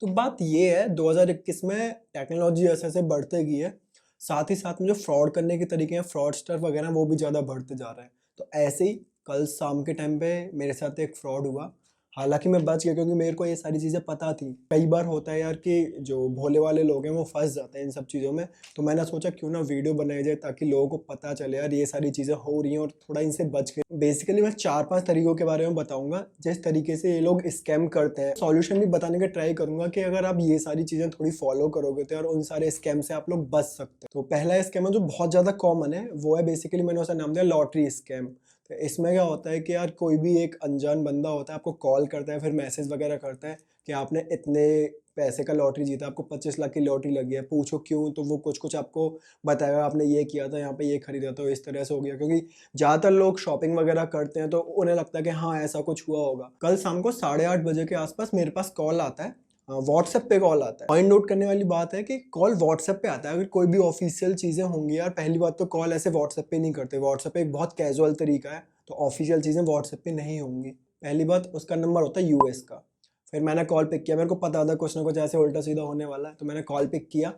तो बात ये है 2021 में टेक्नोलॉजी ऐसे-ऐसे बढ़ते गई है, साथ ही साथ में जो फ्रॉड करने के तरीके हैं, फ्रॉडस्टर वगैरह वो भी ज़्यादा बढ़ते जा रहे हैं। तो ऐसे ही कल शाम के टाइम पे मेरे साथ एक फ्रॉड हुआ। हालाँकि मैं बच गया क्योंकि मेरे को ये सारी चीज़ें पता थी। कई बार होता है यार कि जो भोले वाले लोग हैं वो फँस जाते हैं इन सब चीज़ों में। तो मैंने सोचा क्यों ना वीडियो बनाई जाए ताकि लोगों को पता चले यार ये सारी चीज़ें हो रही हैं और थोड़ा इनसे बच के। बेसिकली मैं 4-5 तरीकों के बारे में बताऊँगा जिस तरीके से ये लोग स्कैम करते हैं। सॉल्यूशन भी बताने का ट्राई करूँगा कि अगर आप ये सारी चीज़ें थोड़ी फॉलो करोगे तो यार उन सारे स्कैम से आप लोग बच सकते हैं। तो पहला स्कैम है जो बहुत ज़्यादा कॉमन है, वो है बेसिकली मैंने उसे नाम दिया लॉटरी स्कैम। तो इसमें क्या होता है कि यार कोई भी एक अनजान बंदा होता है, आपको कॉल करता है, फिर मैसेज वगैरह करता है कि आपने इतने पैसे का लॉटरी जीता, आपको 25 लाख की लॉटरी लगी है, पूछो क्यों? तो वो कुछ-कुछ आपको बताएगा, आपने ये किया था, यहाँ पे ये खरीदा था, तो इस तरह से हो गया। क्योंकि ज़्यादातर लोग शॉपिंग वगैरह करते हैं, तो उन्हें लगता है कि हाँ, ऐसा कुछ हुआ होगा। कल शाम को 8:30 बजे के आसपास मेरे पास कॉल आता है, व्हाट्सएप पे कॉल आता है। पॉइंट नोट करने वाली बात है कि कॉल व्हाट्सएप पे आता है। अगर कोई भी ऑफिशियल चीज़ें होंगी यार, पहली बात तो कॉल ऐसे व्हाट्सएप पे नहीं करते। व्हाट्सएप एक बहुत कैजुअल तरीका है, तो ऑफिशियल चीज़ें व्हाट्सएप पे नहीं होंगी। पहली बात, उसका नंबर होता है यूएस का। फिर मैंने कॉल पिक किया, मेरे को पता था कुछ ना कुछ ऐसे उल्टा-सीधा होने वाला है, तो मैंने कॉल पिक किया।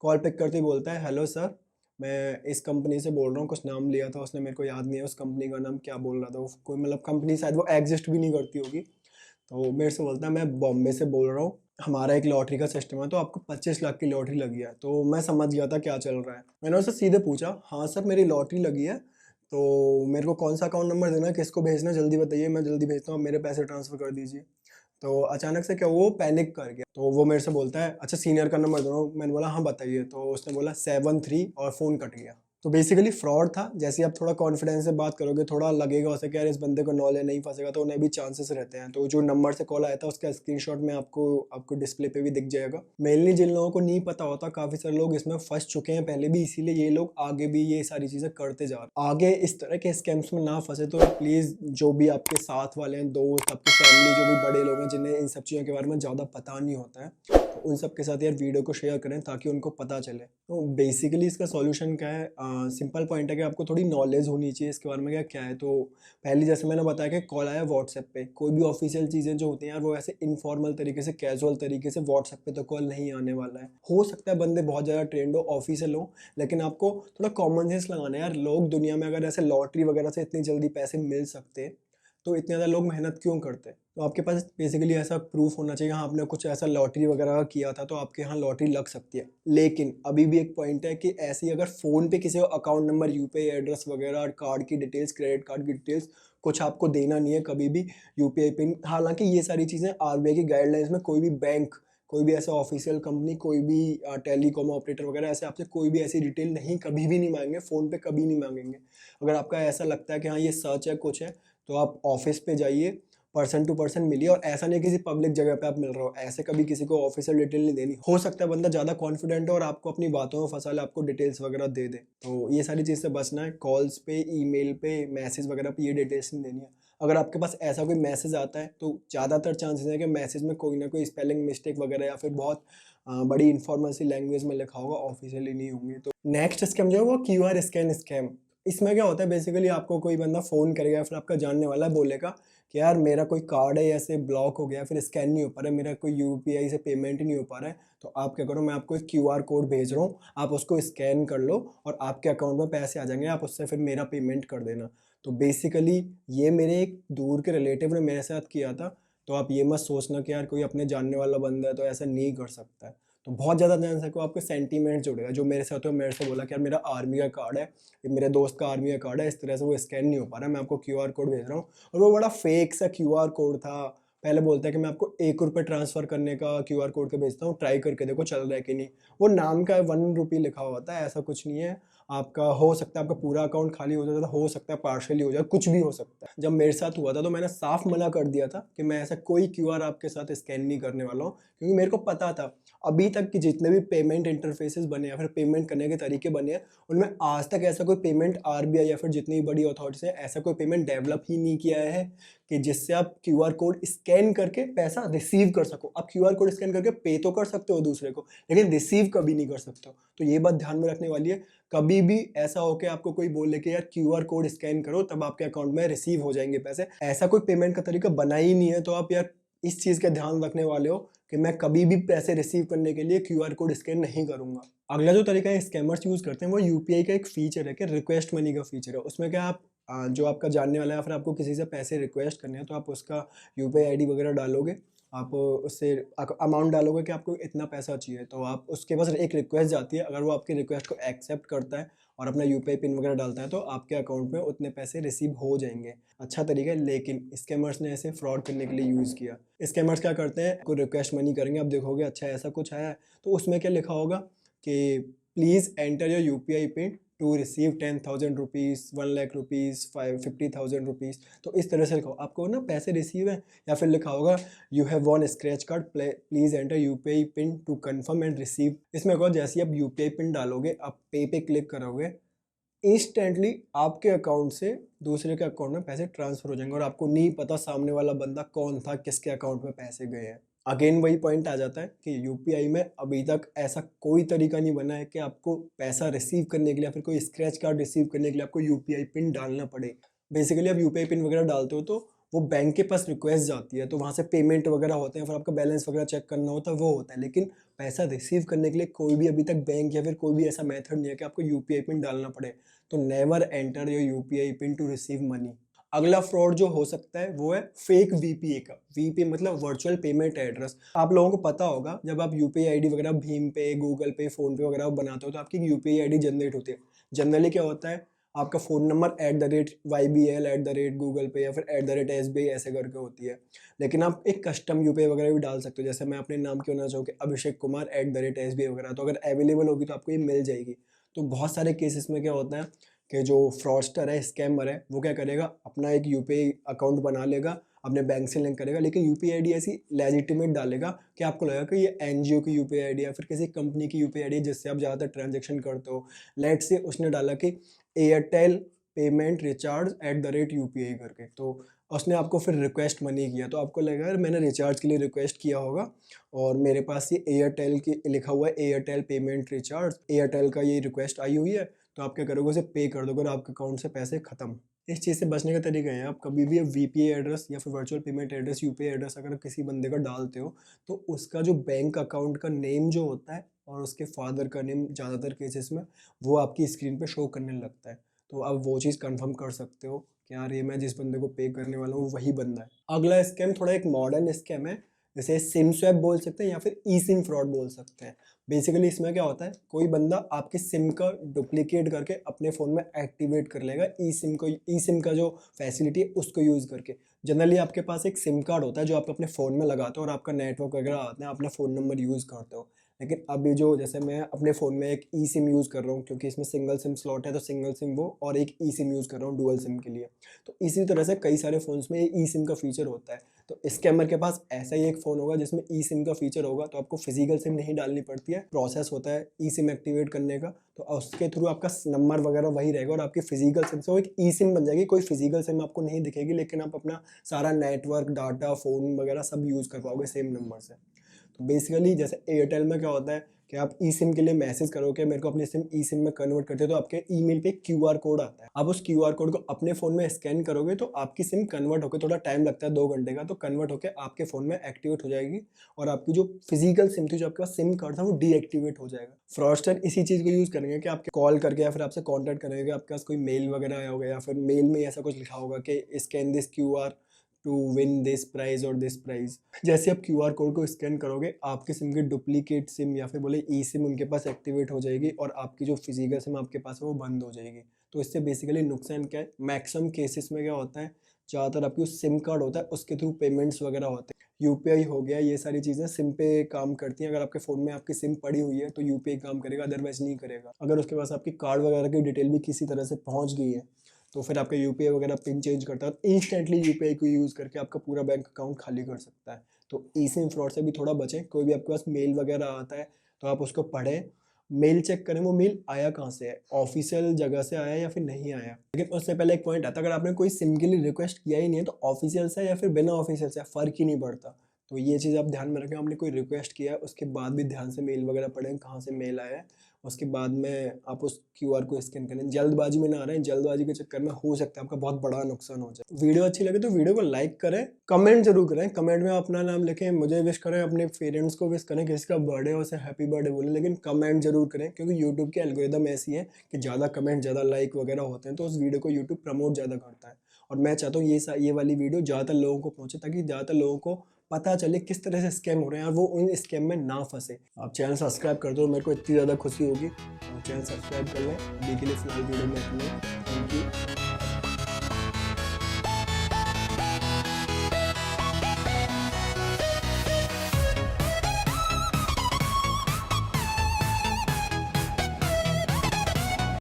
कॉल पिक करते ही बोलता है, "हेलो सर, मैं इस कंपनी से बोल रहा हूँ।" कुछ नाम लिया था उसने, मेरे को याद नहीं है उस कंपनी का नाम, क्या बोल रहा था वो, कोई मतलब कंपनी शायद वो एग्ज़िस्ट भी नहीं करती होगी। तो मेरे से बोलता है, "मैं बॉम्बे से बोल रहा हूँ, हमारा एक लॉटरी का सिस्टम है, तो आपको 25 लाख की लॉटरी लगी है।" तो मैं समझ गया था क्या चल रहा है। मैंने उससे सीधे पूछा, "हाँ सर, मेरी लॉटरी लगी है, तो मेरे को कौन-सा अकाउंट नंबर देना है, किसको भेजना है, जल्दी बताइए, मैं जल्दी भेजता हूँ, आप मेरे पैसे ट्रांसफ़र कर दीजिए।" तो अचानक से क्या हुआ, वो पैनिक कर गया। तो वो मेरे से बोलता है, "अच्छा सीनियर का नंबर दो।" मैंने बोला, "हाँ बताइए।" तो उसने बोला 73 और फ़ोन कट गया। तो बेसिकली फ्रॉड था। जैसे ही आप थोड़ा कॉन्फिडेंस से बात करोगे, थोड़ा लगेगा उसे कि यार इस बंदे को नॉलेज नहीं फँसेगा, तो उन्हें भी चांसेस रहते हैं। तो जो नंबर से कॉल आया था उसका स्क्रीनशॉट में आपको डिस्प्ले पे भी दिख जाएगा। मेनली जिन लोगों को नहीं पता होता, काफ़ी सारे लोग इसमें फँस चुके हैं पहले भी, इसीलिए ये लोग आगे भी ये सारी चीज़ें करते जा रहे हैं। आगे इस तरह के स्कैम्स में ना फँसे तो प्लीज़ जो भी आपके साथ वाले हैं, दोस्त, आपकी फैमिली, जो भी बड़े लोग हैं जिन्हें इन सब चीज़ों के बारे में ज़्यादा पता नहीं होता है, तो उन सब के साथ यार वीडियो को शेयर करें ताकि उनको पता चले। तो बेसिकली इसका सॉल्यूशन क्या है? सिंपल पॉइंट है कि आपको थोड़ी नॉलेज होनी चाहिए इसके बारे में क्या है। तो पहली जैसे मैंने बताया कि कॉल आया व्हाट्सएप पे, कोई भी ऑफिशियल चीज़ें जो होती हैं यार वो ऐसे इनफॉर्मल तरीके से, कैजुअल तरीके से व्हाट्सएप पे तो कॉल नहीं आने वाला है। हो सकता है बंदे बहुत ज़्यादा ट्रेंड हो, ऑफिशियल हो, लेकिन आपको थोड़ा कॉमन सेंस लगाना है यार। लोग दुनिया में अगर ऐसे लॉटरी वगैरह से इतनी जल्दी पैसे मिल सकते, तो इतने ज़्यादा लोग मेहनत क्यों करते? तो आपके पास बेसिकली ऐसा प्रूफ़ होना चाहिए, हाँ, आपने कुछ ऐसा लॉटरी वगैरह किया था तो आपके यहाँ लॉटरी लग सकती है। लेकिन अभी भी एक पॉइंट है कि ऐसे ही अगर फ़ोन पे किसी को अकाउंट नंबर, यूपीआई एड्रेस वगैरह, कार्ड की डिटेल्स, क्रेडिट कार्ड की डिटेल्स कुछ आपको देना नहीं है कभी भी, यूपीआई पिन। हालाँकि ये सारी चीज़ें आरबीआई की गाइडलाइंस में कोई भी बैंक, कोई भी ऐसा ऑफ़िशियल कंपनी, कोई भी टेलीकॉम ऑपरेटर वगैरह ऐसे आपसे कोई भी ऐसी डिटेल नहीं, कभी भी नहीं माँगेंगे, फ़ोन पे कभी नहीं माँगेंगे। अगर आपका ऐसा लगता है कि हाँ, ये सच है, कुछ है, तो आप ऑफ़िस पे जाइए, पर्सन टू पर्सन मिलिए, और ऐसा नहीं है किसी पब्लिक जगह पे आप मिल रहे हो, ऐसे कभी किसी को ऑफ़िशियल डिटेल नहीं देनी। हो सकता है बंदा ज़्यादा कॉन्फिडेंट हो और आपको अपनी बातों में फँसा ले, आपको डिटेल्स वगैरह दे दे। तो ये सारी चीज़ से बचना है, कॉल्स पे, ईमेल पे, मैसेज वगैरह पे ये डिटेल्स नहीं देनी है। अगर आपके पास ऐसा कोई मैसेज आता है, तो ज़्यादातर चांसेस है कि मैसेज में कोई ना कोई स्पेलिंग मिस्टेक वगैरह या फिर बहुत बड़ी इन्फॉर्मल सी लैंग्वेज में लिखा होगा, ऑफ़िशियली नहीं होंगे। तो नेक्स्ट स्कैम जो है वो क्यूआर स्कैन स्कैम। इसमें क्या होता है, बेसिकली आपको कोई बंदा फ़ोन करेगा, फिर आपका जानने वाला है, बोलेगा कि यार मेरा कोई कार्ड है ऐसे ब्लॉक हो गया, फिर स्कैन नहीं हो पा रहा है, मेरा कोई यूपीआई से पेमेंट ही नहीं हो पा रहा है, तो आप क्या करो, मैं आपको एक क्यूआर कोड भेज रहा हूँ, आप उसको स्कैन कर लो और आपके अकाउंट में पैसे आ जाएँगे, आप उससे फिर मेरा पेमेंट कर देना। तो बेसिकली ये मेरे एक दूर के रिलेटिव ने मेरे साथ किया था, तो आप ये मत सोचना कि यार कोई अपने जानने वाला बंदा है तो ऐसा नहीं कर सकता है। तो बहुत ज़्यादा ध्यान से रखो, आपके सेंटीमेंट जुड़ेगा। जो मेरे साथ हुआ, मेरे से बोला कि यार मेरा आर्मी का कार्ड है, ये मेरे दोस्त का आर्मी का कार्ड है, इस तरह से वो स्कैन नहीं हो पा रहा है, मैं आपको क्यूआर कोड भेज रहा हूँ। और वो बड़ा फेक सा क्यूआर कोड था। पहले बोलता है कि मैं आपको ₹1 ट्रांसफ़र करने का क्यूआर कोड के भेजता हूँ, ट्राई करके देखो चल रहा है कि नहीं। वो नाम का ₹1 लिखा हुआ होता है, ऐसा कुछ नहीं है। आपका हो सकता है आपका पूरा अकाउंट खाली हो जाता, हो सकता है पार्शियली हो जाए, कुछ भी हो सकता है। जब मेरे साथ हुआ था तो मैंने साफ मना कर दिया था कि मैं ऐसा कोई क्यूआर आपके साथ स्कैन नहीं करने वाला हूँ, क्योंकि मेरे को पता था अभी तक के जितने भी पेमेंट इंटरफेसेस बने या फिर पेमेंट करने के तरीके बने हैं, उनमें आज तक ऐसा कोई पेमेंट आरबीआई या फिर जितनी बड़ी अथॉरिटीज़ हैं, ऐसा कोई पेमेंट डेवलप ही नहीं किया है कि जिससे आप क्यूआर कोड स्कैन करके पैसा रिसीव कर सको। आप क्यूआर कोड स्कैन करके पे तो कर सकते हो दूसरे को, लेकिन रिसीव कभी नहीं कर सकते हो। तो ये बात ध्यान में रखने वाली है। कभी भी ऐसा हो कि आपको कोई बोले कि यार क्यूआर कोड स्कैन करो तब आपके अकाउंट में रिसीव हो जाएँगे पैसे, ऐसा कोई पेमेंट का तरीका बना ही नहीं है। तो आप यार इस चीज़ का ध्यान रखने वाले हो कि मैं कभी भी पैसे रिसीव करने के लिए क्यूआर कोड स्कैन नहीं करूँगा। अगला जो तरीका है स्कैमर्स यूज़ करते हैं वो यूपीआई का एक फ़ीचर है कि रिक्वेस्ट मनी का फ़ीचर है। उसमें क्या आप जो आपका जानने वाला है या फिर आपको किसी से पैसे रिक्वेस्ट करने हैं तो आप उसका यूपीआई आईडी वगैरह डालोगे, आप उससे अमाउंट डालोगे कि आपको इतना पैसा चाहिए, तो आप उसके पास एक रिक्वेस्ट जाती है। अगर वो आपकी रिक्वेस्ट को एक्सेप्ट करता है और अपना यूपीआई पिन वगैरह डालता है तो आपके अकाउंट में उतने पैसे रिसीव हो जाएंगे। अच्छा तरीका है, लेकिन स्कैमर्स ने ऐसे फ्रॉड करने के लिए यूज़ किया। स्कैमर्स क्या करते हैं, कोई रिक्वेस्ट मनी करेंगे, आप देखोगे अच्छा ऐसा कुछ आया है तो उसमें क्या लिखा होगा कि please enter your UPI pin to receive 10,000 rupees, 1,00,000 rupees, 50,000 rupees. तो इस तरह से लिखा हो आपको ना पैसे रिसीव है। या फिर लिखा होगा you have one scratch card, please enter UPI pin to confirm and receive. इसमें कहो जैसे ही आप यूपीआई पिन डालोगे, आप पे क्लिक करोगे, इंस्टेंटली आपके अकाउंट से दूसरे के अकाउंट में पैसे ट्रांसफ़र हो जाएंगे और आपको नहीं पता सामने वाला बंदा कौन था, किसके अकाउंट में पैसे गए हैं। अगेन वही पॉइंट आ जाता है कि यूपीआई में अभी तक ऐसा कोई तरीका नहीं बना है कि आपको पैसा रिसीव करने के लिए या फिर कोई स्क्रैच कार्ड रिसीव करने के लिए आपको यूपीआई पिन डालना पड़े। बेसिकली आप यूपीआई पिन वगैरह डालते हो तो वो बैंक के पास रिक्वेस्ट जाती है, तो वहाँ से पेमेंट वगैरह होते हैं, फिर आपका बैलेंस वगैरह चेक करना होता है, वो होता है। लेकिन पैसा रिसीव करने के लिए कोई भी अभी तक बैंक या फिर कोई भी ऐसा मेथड नहीं है कि आपको यूपीआई पिन डालना पड़े। तो never enter your UPI pin to receive money. अगला फ्रॉड जो हो सकता है वो है फेक वीपीए का। वीपीए मतलब वर्चुअल पेमेंट एड्रेस। आप लोगों को पता होगा जब आप यूपीआई आईडी वगैरह भीम पे, गूगल पे, फोन पे वगैरह बनाते हो तो आपकी यूपीआई आईडी जनरेट होती है। जनरली क्या होता है, आपका फ़ोन नंबर @YBL @गूगल पे या फिर @SBI ऐसे करके होती है। लेकिन आप एक कस्टम यूपीआई वगैरह भी डाल सकते हो, जैसे मैं अपने नाम क्यों ना चाहूँ कि अभिषेक कुमार @SBI वगैरह, तो अगर अवेलेबल होगी तो आपको ये मिल जाएगी। तो बहुत सारे केसेस में क्या होता है कि जो फ्रॉडस्टर है, स्कैमर है, वो क्या करेगा, अपना एक यूपीआई अकाउंट बना लेगा, अपने बैंक से लिंक करेगा, लेकिन यूपीआई आईडी ऐसी लेजिटिमेट डालेगा कि आपको लगेगा कि ये एनजीओ की यूपीआई आईडी या फिर किसी कंपनी की यूपीआई आईडी जिससे आप ज़्यादातर ट्रांजैक्शन करते हो। लेट्स से उसने डाला कि एयरटेल पेमेंट रिचार्ज @UPI करके, तो उसने आपको फिर रिक्वेस्ट मनी किया, तो आपको लगेगा यार मैंने रिचार्ज के लिए रिक्वेस्ट किया होगा और मेरे पास ये एयरटेल की लिखा हुआ है, एयरटेल पेमेंट रिचार्ज, एयरटेल का ये रिक्वेस्ट आई हुई है, तो आप क्या करोगे, उसे पे कर दोगे और आपके अकाउंट से पैसे खत्म। इस चीज़ से बचने का तरीका है, आप कभी भी वीपीआई एड्रेस या फिर virtual payment address, UPI address अगर किसी बंदे का डालते हो तो उसका जो बैंक अकाउंट का नेम जो होता है और उसके फादर का नेम ज़्यादातर केसेस में वो आपकी स्क्रीन पे शो करने लगता है। तो आप वो चीज़ कंफर्म कर सकते हो कि यार ये मैं जिस बंदे को पे करने वाला हूँ वही बंदा है। अगला स्कैम थोड़ा एक मॉडर्न स्कैम है, जैसे सिम स्वैप बोल सकते हैं या फिर ई सिम फ्रॉड बोल सकते हैं। बेसिकली इसमें क्या होता है, कोई बंदा आपके सिम का डुप्लीकेट करके अपने फ़ोन में एक्टिवेट कर लेगा ई सिम का जो फैसिलिटी है उसको यूज़ करके। जनरली आपके पास एक सिम कार्ड होता है जो आप अपने फ़ोन में लगाते हो और आपका नेटवर्क वगैरह आता है, अपना फ़ोन नंबर यूज़ करते हो। लेकिन अभी जो जैसे मैं अपने फ़ोन में एक ई सिम यूज़ कर रहा हूँ क्योंकि इसमें सिंगल सिम स्लॉट है, तो सिंगल सिम वो और एक ई सिम यूज़ कर रहा हूँ डुअल सिम के लिए। तो इसी तरह से कई सारे फ़ोन्स में ई सिम का फ़ीचर होता है। तो स्कैमर के पास ऐसा ही एक फ़ोन होगा जिसमें ई सिम का फ़ीचर होगा, तो आपको फिजिकल सिम नहीं डालनी पड़ती है, प्रोसेस होता है ई सिम एक्टिवेट करने का, तो उसके थ्रू आपका नंबर वगैरह वही रहेगा और आपकी फिजिकल सिम से वो एक ई सिम बन जाएगी। कोई फिजिकल सिम आपको नहीं दिखेगी, लेकिन आप अपना सारा नेटवर्क, डाटा, फ़ोन वगैरह सब यूज़ कर पाओगे सेम नंबर से। तो बेसिकली जैसे एयरटेल में क्या होता है कि आप ई सिम के लिए मैसेज करोगे मेरे को अपनी सिम ई सिम में कन्वर्ट करते हो, तो आपके ईमेल पे क्यूआर कोड आता है। आप उस क्यूआर कोड को अपने फ़ोन में स्कैन करोगे तो आपकी सिम कन्वर्ट होकर, थोड़ा टाइम लगता है 2 घंटे का, तो कन्वर्ट होकर आपके फ़ोन में एक्टिवेट हो जाएगी और आपकी जो फिजिकल सिम थी, जो आपके पास सिम कार्ड था, वो डीएक्टिवेट हो जाएगा। फ्रॉडस्टर इसी चीज़ को यूज़ करेंगे कि आपके कॉल करके या फिर आपसे कॉन्टैक्ट करेंगे, आपके पास कोई मेल वगैरह आया होगा या फिर मेल में ऐसा कुछ लिखा होगा कि scan this QR to win this prize और दिस प्राइज़। जैसे आप क्यूआर कोड को स्कैन करोगे, आपकी सिम की डुप्लीकेट सिम या फिर बोले ई सिम उनके पास एक्टिवेट हो जाएगी और आपकी जो फिजिकल सिम आपके पास है वो बंद हो जाएगी। तो इससे बेसिकली नुकसान क्या है, मैक्सिमम केसेस में क्या होता है, ज़्यादातर आपकी सिम कार्ड होता है उसके थ्रू पेमेंट्स वगैरह होते हैं। यूपीआई हो गया, ये सारी चीज़ें सिम पे काम करती हैं। अगर आपके फ़ोन में आपकी सिम पड़ी हुई है तो यूपीआई काम करेगा, अदरवाइज़ नहीं करेगा। अगर उसके पास आपकी कार्ड वगैरह की डिटेल भी किसी तरह से पहुँच गई है तो फिर आपका यूपीआई वगैरह पिन चेंज करता है और इंस्टेंटली यूपीआई को यूज़ करके आपका पूरा बैंक अकाउंट खाली कर सकता है। तो ई सिम फ्रॉड से भी थोड़ा बचें। कोई भी आपके पास मेल वगैरह आता है तो आप उसको पढ़ें, मेल चेक करें वो मेल आया कहाँ से है, ऑफिशियल जगह से आया या फिर नहीं आया। लेकिन उससे पहले एक पॉइंट आता है, अगर आपने कोई सिम के लिए रिक्वेस्ट किया ही नहीं है तो ऑफिशियल से या फिर बिना ऑफिशियल से फ़र्क ही नहीं पड़ता। तो ये चीज़ आप ध्यान में रखें। आपने कोई रिक्वेस्ट किया है उसके बाद भी ध्यान से मेल वगैरह पढ़ें, कहाँ से मेल आया है, उसके बाद में आप उस QR को स्कैन करें। जल्दबाजी में ना रहें, जल्दबाजी के चक्कर में हो सकता है आपका बहुत बड़ा नुकसान हो जाए। वीडियो अच्छी लगे तो वीडियो को लाइक करें, कमेंट जरूर करें, कमेंट में अपना नाम लिखें, मुझे विश करें, अपने पेरेंट्स को विश करें, किसी का बर्थडे हो उसे हैप्पी बर्थडे बोलें, लेकिन कमेंट जरूर करें क्योंकि यूट्यूब की एल्गोरिदम ऐसी है कि ज़्यादा कमेंट, ज़्यादा लाइक वगैरह होते हैं तो उस वीडियो को यूट्यूब प्रमोट ज़्यादा करता है। और मैं चाहता हूँ ये वाली वीडियो ज़्यादातर लोगों को पहुँचे ताकि ज़्यादातर लोगों को पता चले किस तरह से स्कैम हो रहे हैं और वो उन स्कैम में ना फंसे। आप चैनल सब्सक्राइब कर दो, मेरे को इतनी ज़्यादा खुशी होगी। चैनल सब्सक्राइब कर लें। अभी के लिए फिलहाल वीडियो में इतना ही। Thank you.